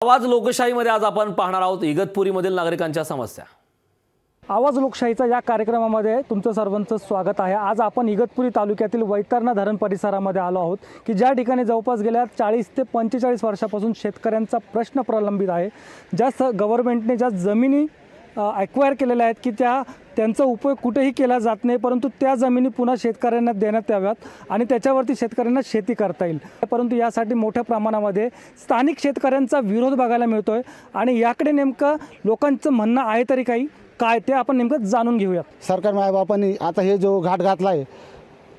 आवाज लोकशाहीमध्ये आज आपण पाहणार आहोत इगतपुरीमधील नागरिकांच्या समस्या। आवाज लोकशाहीचा या कार्यक्रमामध्ये तुमचं सर्वांचं स्वागत आहे। आज आपण इगतपुरी तालुक्यातील वैतरणा धरण परिसरामध्ये आलो आहोत की ज्या ठिकाणी जवळपास गेल्या 40 ते 45 वर्षापासून शेतकऱ्यांचा प्रश्न प्रलंबित आहे। ज्या गव्हर्नमेंटने ज्या जमिनी ॲक्वायर केलेल्या आहेत की त्यांचा उपयोग कुठेही केला जात नाही, परंतु त्या जमिनी पुन्हा शेतकऱ्यांना देण्यात याव्यात आणि त्याच्यावरती शेतकऱ्यांना शेती करता येईल। परंतु यासाठी मोठ्या प्रमाणामध्ये स्थानिक शेतकऱ्यांचा विरोध बघायला मिळतोय आणि याकडे नेमकं लोकांचं म्हणणं आहे तरी काही काय ते आपण नेमकं जाणून घेऊयात। सरकार मायबापांनी आता हे जो घाट घातला आहे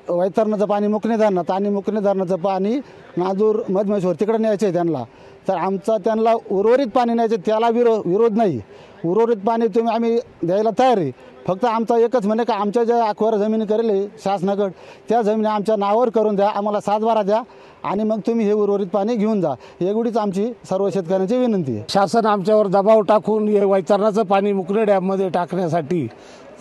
वैतरणाचं पाणी मुकणे धरणात आणि मुकणे धरणाचं पाणी नाजूर मधमेश्वर तिकडे न्यायचं आहे त्यांना, तर आमचा त्यांना उर्वरित पाणी न्यायचं त्याला विरोध नाही। उर्वरित पाणी तुम्ही आम्ही द्यायला तयार आहे, फक्त आमचा एकच म्हणे का आमच्या ज्या अखबार जमिनी करेल शासनाकडे त्या जमिनी आमच्या नावावर करून द्या, आम्हाला 7/12 द्या आणि मग तुम्ही हे उर्वरित पाणी घेऊन जा, एवढीच आमची सर्व शेतकऱ्यांची विनंती आहे। शासन आमच्यावर दबाव टाकून हे वैतरणाचं पाणी मुकणे डॅममध्ये टाकण्यासाठी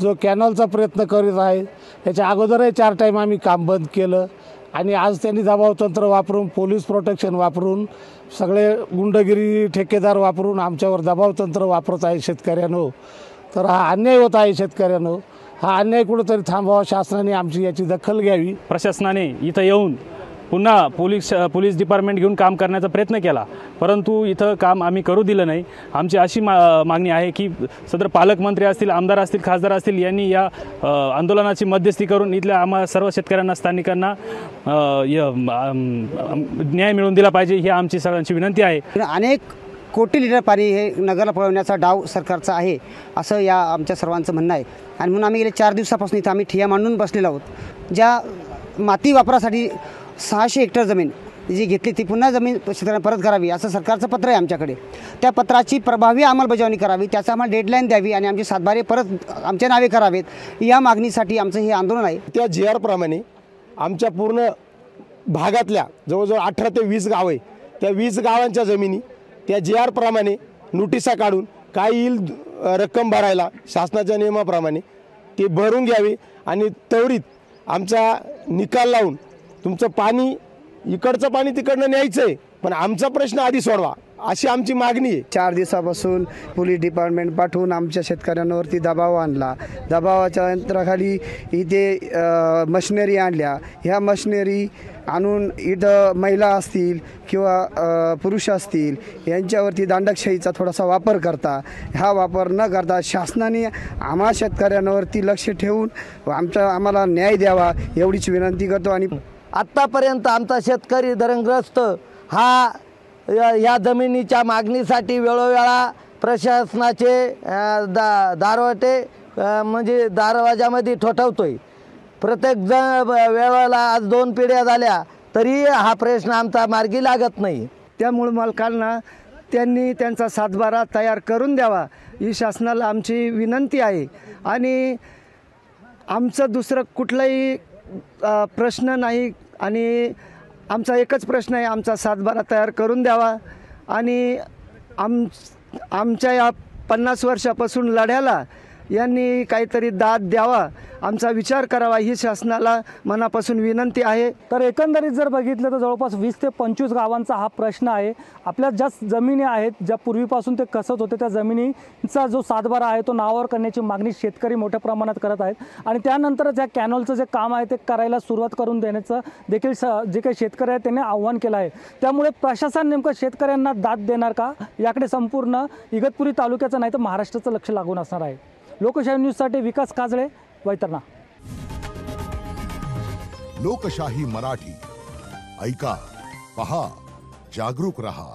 जो कॅनलचा प्रयत्न करीत आहे, त्याच्या अगोदरही 4 टाईम आम्ही काम बंद केलं आणि आज त्यांनी दबाव तंत्र वापरून पोलीस प्रोटेक्शन वापरून सगळे गुंडगिरी ठेकेदार वापरून आमच्यावर दबाव तंत्र वापरत आहे शेतकऱ्यांनो। तर हा अन्याय होत आहे शेतकऱ्यांनो, हा अन्याय कुठेतरी थांबवावा, शासनाने आमची याची दखल घ्यावी। प्रशासनाने इथं येऊन पुन्हा पोलीस डिपार्टमेंट घेऊन काम करण्याचा प्रयत्न केला, परंतु इथं काम आम्ही करू दिलं नाही। आमची अशी मागणी आहे की सदर पालकमंत्री असतील, आमदार असतील, खासदार असतील यांनी या आंदोलनाची मध्यस्थी करून इथल्या आम्हा सर्व शेतकऱ्यांना स्थानिकांना न्याय मिळवून दिला पाहिजे, ही आमची सगळ्यांची विनंती आहे। अनेक कोटी लिटर पाणी हे नगरला पळवण्याचा डाव सरकारचा आहे असं या आमच्या सर्वांचं म्हणणं आहे आणि म्हणून आम्ही गेले 4 दिवसापासून इथं आम्ही ठिय्या मांडून बसलेलो आहोत। ज्या माती वापरासाठी 600 हेक्टर जमीन जी घेतली ती पुन्हा जमीन शेतकऱ्यांना परत करावी असं सरकारचं पत्र आहे आमच्याकडे। त्या पत्राची प्रभावी अंमलबजावणी करावी, त्याचा आम्हाला डेडलाईन द्यावी आणि आमचे 7/12 परत आमच्या नावे करावेत, या मागणीसाठी आमचं हे आंदोलन आहे। त्या GR प्रमाणे आमच्या पूर्ण भागातल्या जवळजवळ 18 ते 20 गाव आहे, त्या 20 गावांच्या जमिनी त्या GR प्रमाणे नोटिसा काढून काय येईल रक्कम भरायला शासनाच्या नियमाप्रमाणे ते भरून घ्यावे आणि त्वरित आमचा निकाल लावून तुमचं पाणी इकडचं पाणी तिकडनं न्यायचं आहे, पण आमचा प्रश्न आधी सोडवा अशी आमची मागणी आहे। 4 दिवसापासून पोलीस डिपार्टमेंट पाठवून आमच्या शेतकऱ्यांवरती दबाव आणला। दबावाच्या यंत्राखाली इथे मशिनरी आणल्या, ह्या मशिनरी आणून इथं महिला असतील किंवा पुरुष असतील यांच्यावरती दांडकशाहीचा थोडासा वापर करता, हा वापर न करता शासनाने आम्हा शेतकऱ्यांवरती लक्ष ठेवून आम्हाला न्याय द्यावा एवढीच विनंती करतो। आणि आत्तापर्यंत आमचा शेतकरी धरणग्रस्त हा या जमिनीच्या मागणीसाठी वेळोवेळा प्रशासनाचे दारवाटे म्हणजे दरवाजामध्ये ठोठावतोय। प्रत्येक वेळेला आज 2 पिढ्या झाल्या तरी हा प्रश्न आमचा मार्गी लागत नाही। त्यामुळे मालकांना त्यांनी त्यांचा 7/12 तयार करून द्यावा ही शासनाला आमची विनंती आहे आणि आमचं दुसरं कुठलाही प्रश्न नाही आणि आमचा एकच प्रश्न आहे, आमचा 7/12 तयार करून द्यावा आणि आमच्या या 50 वर्षापासून लढ्याला यांनी काहीतरी दाद द्यावा, आमचा विचार करावा ही शासनाला मनापासून विनंती आहे। तर एकंदरीत जर बघितलं तर जवळपास 20 ते 25 गावांचा हा प्रश्न आहे। आपल्या ज्या जमिनी आहेत, ज्या पूर्वीपासून ते कसत होते, त्या जमिनीचा जो 7/12 आहे तो नावावर करण्याची मागणी शेतकरी मोठ्या प्रमाणात करत आहेत आणि त्यानंतर त्या कॅनॉलचं जे काम आहे ते करायला सुरुवात करून देण्याचं देखील जे काही शेतकरी आहेत त्यांनी आव्हान केलं आहे। त्यामुळे प्रशासन नेमकं शेतकऱ्यांना दाद देणार का याकडे संपूर्ण इगतपुरी तालुक्याचं नाही तर महाराष्ट्राचं लक्ष लागून असणार आहे। लोकशाही न्यूजसाठी विकास काजळे, वैतरणा। लोकशाही मराठी ऐका, पहा, जागरूक रहा।